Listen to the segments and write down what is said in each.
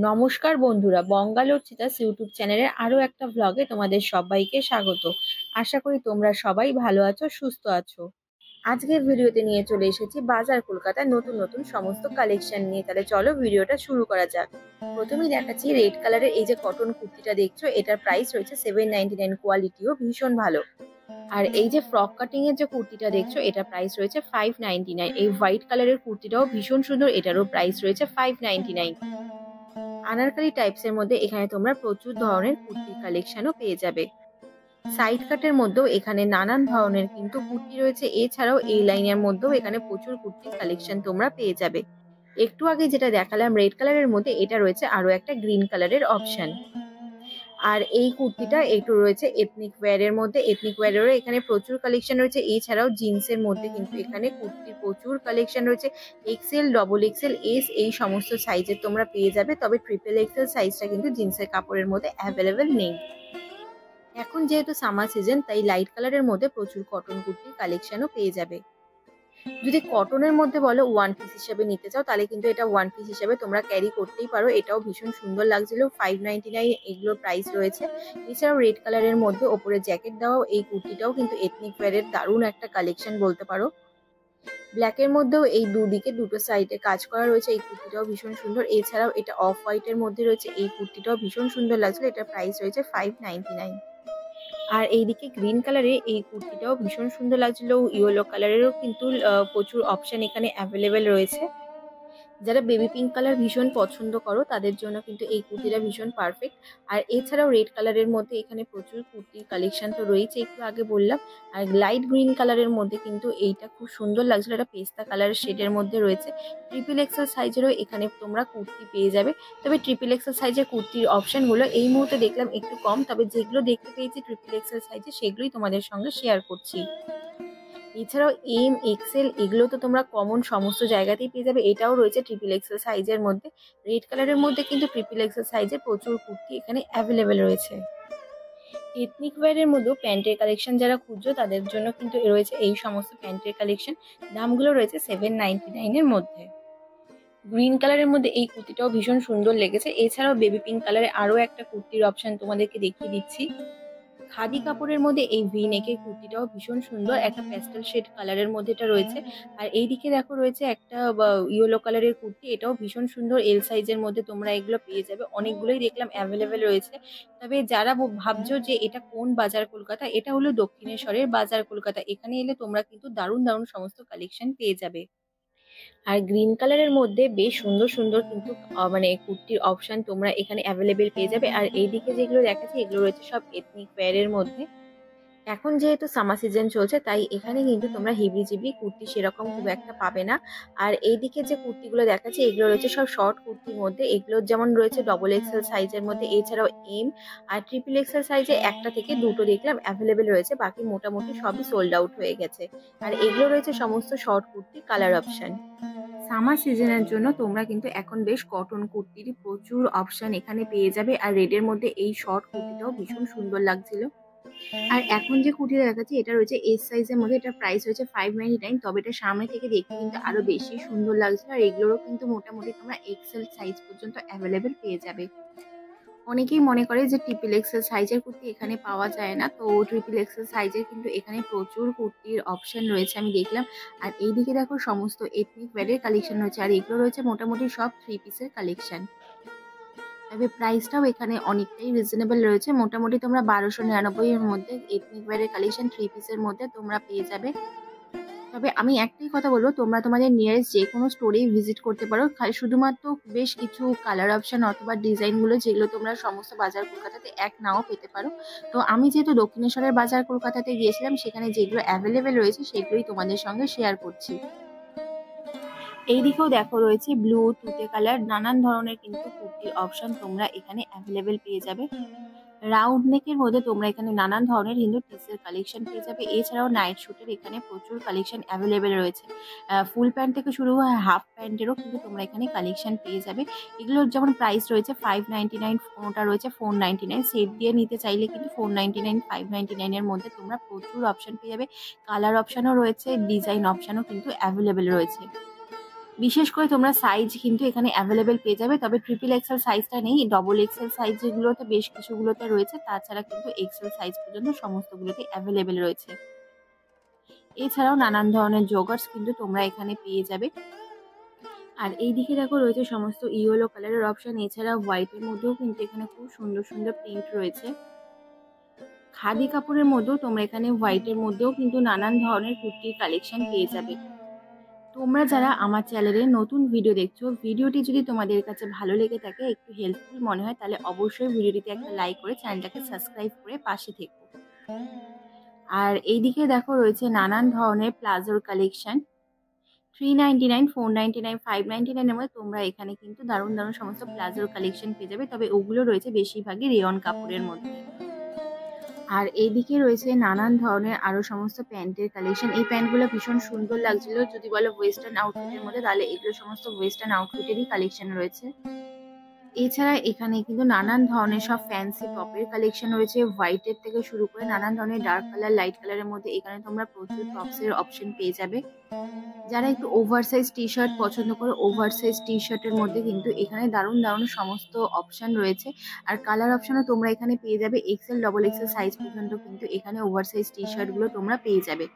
নমস্কার বন্ধুরা, বঙ্গালোর চিতাস ইউটিউব চ্যানেলের আরও একটা ভ্লগে তোমাদের সবাইকে স্বাগত। আশা করি তোমরা সবাই ভালো আছো, সুস্থ আছো। আজকের ভিডিওতে নিয়ে চলে এসেছি বাজার কলকাতার নতুন নতুন সমস্ত কালেকশন নিয়ে। তাহলে চলো ভিডিওটা শুরু করা যাক। প্রথমেই দেখাচ্ছি রেড কালারের এই যে কটন কুর্তিটা দেখছো, এটার প্রাইস রয়েছে 799, কোয়ালিটিও ভীষণ ভালো। আর এই যে ফ্রক কাটিং এর যে কুর্তিটা দেখছো, এটা প্রাইস রয়েছে 599। এই হোয়াইট কালারের কুর্তিটাও ভীষণ সুন্দর, এটারও প্রাইস রয়েছে 599। আনারকলি টাইপসের মধ্যে এখানে তোমরা প্রচুর ধরনের কুর্তির কালেকশনও পেয়ে যাবে। সাইড কাটের মধ্যেও এখানে নানান ধরনের কিন্তু কুর্তি রয়েছে। এছাড়াও এই লাইনের মধ্যেও এখানে প্রচুর কুর্তির কালেকশন তোমরা পেয়ে যাবে। একটু আগে যেটা দেখালাম রেড কালারের মধ্যে, এটা রয়েছে আরো একটা গ্রিন কালারের অপশন। আর এই কুর্তিটা একটু রয়েছে এথনিক ওয়্যারের মধ্যে। এথনিক ওয়্যারেরও এখানে প্রচুর কালেকশন রয়েছে। এছাড়াও জিন্সের মধ্যে কিন্তু এখানে কুর্তির প্রচুর কালেকশন রয়েছে। এক্সেল, ডবল এক্সেল, এস এই সমস্ত সাইজের তোমরা পেয়ে যাবে। তবে ট্রিপল এক্সেল সাইজটা কিন্তু জিন্সের কাপড়ের মধ্যে অ্যাভেলেবেল নেই। এখন যেহেতু সামার সিজন, তাই লাইট কালারের মধ্যে প্রচুর কটন কুর্তির কালেকশনও পেয়ে যাবে। যদি কটনের মধ্যে বলো ওয়ান পিস হিসেবে নিতে চাও, তাহলে কিন্তু এটা ওয়ান পিস হিসেবে তোমরা ক্যারি করতেই পারো। এটাও ভীষণ সুন্দর লাগছিল। 599 এগুলোর প্রাইস রয়েছে। এছাড়াও রেড কালারের মধ্যে ওপরে জ্যাকেট দেওয়াও এই কুর্তিটাও কিন্তু এথনিক ওয়্যারের দারুণ একটা কালেকশন বলতে পারো। ব্ল্যাকের মধ্যেও এই দুদিকে দুটো সাইডে কাজ করা রয়েছে। এই কুর্তিটাও ভীষণ সুন্দর। এছাড়াও এটা অফ হোয়াইটের মধ্যে রয়েছে। এই কুর্তিটাও ভীষণ সুন্দর লাগছিল। এটার প্রাইস রয়েছে 599। আর এইদিকে গ্রিন কালারে এই কুর্তিটাও ভীষণ সুন্দর লাগছিল। ইয়েলো কালারেরও কিন্তু প্রচুর অপশন এখানে অ্যাভেলেবেল রয়েছে। যারা বেবি পিঙ্ক কালার ভীষণ পছন্দ করো, তাদের জন্য কিন্তু এই কুর্তিটা ভীষণ পারফেক্ট। আর এছাড়াও রেড কালারের মধ্যে এখানে প্রচুর কুর্তির কালেকশন তো রয়েছে, একটু আগে বললাম। আর লাইট গ্রিন কালারের মধ্যে কিন্তু এইটা খুব সুন্দর লাগছিল। এটা পেস্তা কালারের শেডের মধ্যে রয়েছে। ট্রিপল এক্সেল সাইজেরও এখানে তোমরা কুর্তি পেয়ে যাবে। তবে ট্রিপল এক্সেল সাইজের কুর্তির অপশনগুলো এই মুহূর্তে দেখলাম একটু কম। তবে যেগুলো দেখতে পেয়েছি ট্রিপল এক্সেল সাইজে, সেগুলোই তোমাদের সঙ্গে শেয়ার করছি। এছাড়াও এম, এক্সেল এগুলো তো তোমরা কমন সমস্ত জায়গাতেই পেয়ে যাবে। এটাও রয়েছে ট্রিপল এক্সেল সাইজের মধ্যে। রেড কালারের মধ্যে কিন্তু ট্রিপল এক্সেল সাইজের প্রচুর কুর্তি এখানে অ্যাভেলেবেল রয়েছে। এথনিক ওয়্যারের মধ্যেও প্যান্টের কালেকশন যারা খুঁজছো, তাদের জন্য কিন্তু রয়েছে এই সমস্ত প্যান্টের কালেকশন। দামগুলো রয়েছে 799 এর মধ্যে। গ্রিন কালারের মধ্যে এই কুর্তিটাও ভীষণ সুন্দর লেগেছে। এছাড়াও বেবি পিঙ্ক কালারে আরো একটা কুর্তির অপশন তোমাদেরকে দেখিয়ে দিচ্ছি। খাদি কাপড়ের মধ্যে এই ভি নেকের কুর্তিটাও ভীষণ সুন্দর। একটা প্যাস্টেল শেড কালারের মধ্যে এটা রয়েছে। আর এইদিকে দেখো রয়েছে একটা ইয়েলো কালারের কুর্তি, এটাও ভীষণ সুন্দর। এল সাইজের মধ্যে তোমরা এগুলো পেয়ে যাবে। অনেকগুলোই দেখলাম অ্যাভেলেবেল রয়েছে। তবে যারা ভাবছো যে এটা কোন বাজার কলকাতা, এটা হলো দক্ষিণেশ্বরের বাজার কলকাতা। এখানে এলে তোমরা কিন্তু দারুণ দারুণ সমস্ত কালেকশন পেয়ে যাবে। আর গ্রিন কালারের মধ্যে বেশ সুন্দর সুন্দর কিন্তু মানে কুর্তির অপশন তোমরা এখানে অ্যাভেলেবেল পেয়ে যাবে। আর এইদিকে যেগুলো দেখাচ্ছি, এগুলো রয়েছে সব এথনিক ওয়্যারের মধ্যে। এখন যেহেতু সামার সিজন চলছে, তাই এখানে কিন্তু তোমরা হিবিজিবি কুর্তি সেরকম খুব একটা পাবে না। আর এইদিকে যে কুর্তিগুলো দেখাচ্ছি, এগুলো রয়েছে সব শর্ট কুর্তির মধ্যে। এগুলো যেমন রয়েছে ডবল এক্সেল সাইজের মধ্যে। এছাড়াও এম আর ট্রিপল এক্সেল সাইজে একটা থেকে দুটো দেখলাম অ্যাভেলেবেল রয়েছে। বাকি মোটামুটি সবই সোল্ড আউট হয়ে গেছে। আর এগুলো রয়েছে সমস্ত short kurti colour option. Summer সিজনের জন্য তোমরা কিন্তু এখন বেশ কটন কুর্তির প্রচুর অপশন এখানে পেয়ে যাবে। আর রেডের মধ্যে এই শর্ট কুর্তিটাও ভীষণ সুন্দর লাগছিল। আর এখন যে কুর্তিটা দেখাচ্ছি, এটা রয়েছে এস সাইজের মধ্যে। এটার প্রাইস হয়েছে 599। তবে এটা সামনে থেকে দেখতে কিন্তু আরো বেশি সুন্দর লাগছিল। আর এগুলোরও কিন্তু মোটামুটি তোমরা এক্সেল সাইজ পর্যন্ত অ্যাভেলেবেল পেয়ে যাবে। অনেকেই মনে করে যে ট্রিপল এক্সেল সাইজের কুর্তি এখানে পাওয়া যায় না, তো ট্রিপল এক্সেল সাইজের কিন্তু এখানে প্রচুর কুর্তির অপশন রয়েছে আমি দেখলাম। আর এইদিকে দেখো সমস্ত এথনিক ওয়্যারের কালেকশন রয়েছে। আর এগুলো রয়েছে মোটামুটি সব 3 পিসের কালেকশন। তবে প্রাইসটাও এখানে অনেকটাই রিজনেবল রয়েছে। মোটামুটি তোমরা 1299 এর মধ্যে এথনিক ওয়্যারের কালেকশন 3 পিসের মধ্যে তোমরা পেয়ে যাবে। তবে আমি একটাই কথা বলবো, তোমরা তোমাদের নিয়ারেস্ট যে কোনো স্টোরেই ভিজিট করতে পারো। শুধুমাত্র বেশ কিছু কালার অপশন অথবা ডিজাইনগুলো যেগুলো তোমরা সমস্ত বাজার কলকাতাতে এক নাও পেতে পারো। তো আমি যেহেতু দক্ষিণেশ্বরের বাজার কলকাতাতে গিয়েছিলাম, সেখানে যেগুলো অ্যাভেলেবেল রয়েছে সেগুলোই তোমাদের সঙ্গে শেয়ার করছি। এই দিকেও দেখো রয়েছে ব্লু, তুতে কালার, নানান ধরনের কিন্তু কুর্তির অপশন তোমরা এখানে অ্যাভেলেবেল পেয়ে যাবে। রাউন্ড নেকের মধ্যে তোমরা এখানে নানান ধরনের কিন্তু টিসের কালেকশন পেয়ে যাবে। এছাড়াও নাইট শুটের এখানে প্রচুর কালেকশন অ্যাভেলেবেল রয়েছে। ফুল প্যান্ট থেকে শুরু হয়ে হাফ প্যান্টেরও কিন্তু তোমরা এখানে কালেকশন পেয়ে যাবে। এগুলোর যেমন প্রাইস রয়েছে 599, কোনোটা রয়েছে 499। সেট দিয়ে নিতে চাইলে কিন্তু 499, 599 এর মধ্যে তোমরা প্রচুর অপশন পেয়ে যাবে। কালার অপশনও রয়েছে, ডিজাইন অপশনও কিন্তু অ্যাভেলেবেল রয়েছে। বিশেষ করে তোমরা সাইজ কিন্তু এখানে অ্যাভেলেবেল পেয়ে যাবে, তবে ট্রিপল এক্সেল সাইজটা নেই, ডবল এক্সেল সাইজ যেগুলোতে বেশ কিছুগুলোতে রয়েছে, তাছাড়া কিন্তু এক্সেল সাইজ পর্যন্ত সমস্তগুলোতে অ্যাভেলেবেল রয়েছে। এছাড়াও নানান ধরনের জগার্স কিন্তু তোমরা এখানে পেয়ে যাবে। আর এই দিকে দেখো রয়েছে সমস্ত ইয়েলো কালারের অপশন, এছাড়া হোয়াইটের মধ্যেও কিন্তু এখানে খুব সুন্দর সুন্দর প্রিন্ট রয়েছে। খাদি কাপড়ের মধ্যেও তোমরা এখানে হোয়াইটের মধ্যেও কিন্তু নানান ধরনের কুর্তির কালেকশন পেয়ে যাবে। তোমরা যারা আমার চ্যানেলে নতুন ভিডিও দেখছো, ভিডিওটি যদি তোমাদের কাছে ভালো লেগে থাকে, একটু হেল্পফুল মনে হয়, তাহলে অবশ্যই ভিডিওটিতে একটা লাইক করে চ্যানেলটাকে সাবস্ক্রাইব করে পাশে থেকো। আর এইদিকে দেখো রয়েছে নানান ধরনের প্লাজোর কালেকশন, 399, 499, 599 এর মধ্যে তোমরা এখানে কিন্তু দারুণ দারুণ সমস্ত প্লাজোর কালেকশন পেয়ে যাবে, তবে ওগুলো রয়েছে বেশিরভাগই রেয়ন কাপড়ের মধ্যে। আর এইদিকে রয়েছে নানান ধরনের আরো সমস্ত প্যান্টের কালেকশন। এই প্যান্টগুলো ভীষণ সুন্দর লাগছিল, যদি বলো ওয়েস্টার্ন আউটফিটের মধ্যে, তাহলে এগুলো সমস্ত ওয়েস্টার্ন আউটফিটেরই কালেকশন রয়েছে। এছাড়া এখানে কিন্তু নানান ধরনের সব ফ্যান্সি টপের কালেকশন রয়েছে, হোয়াইটের থেকে শুরু করে নানান ধরনের ডার্ক কালার, লাইট কালারের মধ্যে এখানে তোমরা প্রচুর টপসের অপশন পেয়ে যাবে। যারা একটু ওভারসাইজ টি শার্ট পছন্দ করো, ওভারসাইজ টি শার্টের মধ্যে কিন্তু এখানে দারুণ দারুণ সমস্ত অপশন রয়েছে। আর কালার অপশনও তোমরা এখানে পেয়ে যাবে, এক্সেল, ডবল এক্সেল সাইজ পর্যন্ত কিন্তু এখানে ওভারসাইজ টি শার্টগুলো তোমরা পেয়ে যাবে।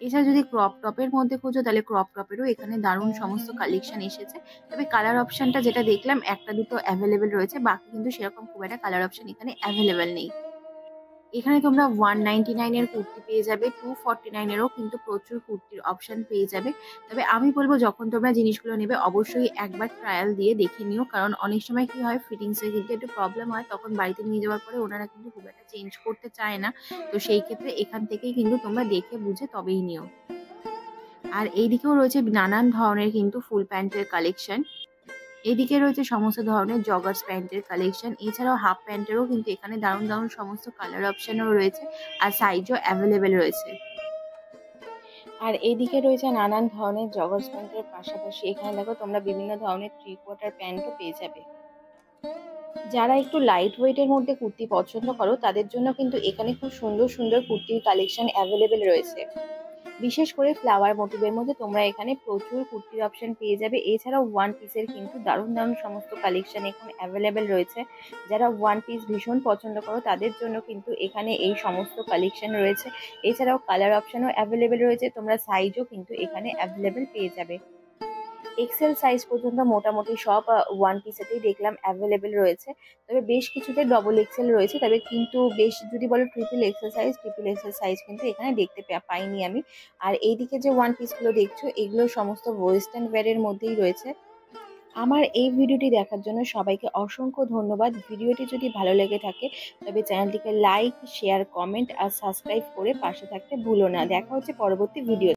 এছাড়া যদি ক্রপ টপের মধ্যে খোঁজো, তাহলে ক্রপ টপেরও এখানে দারুণ সমস্ত কালেকশন এসেছে। তবে কালার অপশনটা যেটা দেখলাম একটা দুটো অ্যাভেলেবেল রয়েছে, বাকি কিন্তু সেরকম খুব একটা কালার অপশন এখানে অ্যাভেলেবেল নেই। এখানে তোমরা 199 এর কুর্তি পেয়ে যাবে, 249 এরও কিন্তু প্রচুর কুর্তির অপশন পেয়ে যাবে। তবে আমি বলবো যখন তোমরা জিনিসগুলো নেবে অবশ্যই একবার ট্রায়াল দিয়ে দেখে নিও, কারণ অনেক সময় কি হয়, ফিটিংসে কিন্তু একটু প্রবলেম হয়, তখন বাড়িতে নিয়ে যাওয়ার পরে ওনারা কিন্তু খুব একটা চেঞ্জ করতে চায় না। তো সেই ক্ষেত্রে এখান থেকেই কিন্তু তোমরা দেখে বুঝে তবেই নিও। আর এইদিকেও রয়েছে নানান ধরনের কিন্তু ফুল প্যান্টের কালেকশন। এদিকে রয়েছে সমস্ত ধরনের জগার্স প্যান্টের কালেকশন, এছাড়াও হাফ প্যান্টেরও কিন্তু এখানে দারুণ দারুণ সমস্ত কালার অপশনও রয়েছে, আর সাইজও অ্যাভেলেবেল রয়েছে। আর এইদিকে রয়েছে নানান ধরনের জগার্স প্যান্টের পাশাপাশি এখানে দেখো তোমরা বিভিন্ন ধরনের 3/4 প্যান্টও পেয়ে যাবে। যারা একটু লাইট ওয়েটের মধ্যে কুর্তি পছন্দ করো, তাদের জন্য কিন্তু এখানে খুব সুন্দর সুন্দর কুর্তির কালেকশন অ্যাভেলেবেল রয়েছে। বিশেষ করে ফ্লাওয়ার মোটিভের মধ্যে তোমরা এখানে প্রচুর কুর্তির অপশন পেয়ে যাবে। এছাড়াও ওয়ান পিসের কিন্তু দারুণ দারুণ সমস্ত কালেকশন এখন অ্যাভেলেবেল রয়েছে। যারা ওয়ান পিস ভীষণ পছন্দ করো, তাদের জন্য কিন্তু এখানে এই সমস্ত কালেকশন রয়েছে। এছাড়াও কালার অপশনও অ্যাভেলেবেল রয়েছে, তোমরা সাইজও কিন্তু এখানে অ্যাভেলেবেল পেয়ে যাবে। এক্সেল সাইজ পর্যন্ত মোটামুটি সব ওয়ান পিসেতেই দেখলাম অ্যাভেলেবেল রয়েছে, তবে বেশ কিছুতে ডবল এক্সেল রয়েছে, তবে কিন্তু বেশ যদি বলো ট্রিপল এক্সেল সাইজ কিন্তু এখানে দেখতে পাইনি আমি। আর এইদিকে যে ওয়ান পিসগুলো দেখছো, এগুলো সমস্ত ওয়েস্টার্ন ওয়্যারের মধ্যেই রয়েছে। আমার এই ভিডিওটি দেখার জন্য সবাইকে অসংখ্য ধন্যবাদ। ভিডিওটি যদি ভালো লেগে থাকে, তবে চ্যানেলটিকে লাইক, শেয়ার, কমেন্ট আর সাবস্ক্রাইব করে পাশে থাকতে ভুলো না। দেখা হচ্ছে পরবর্তী ভিডিও।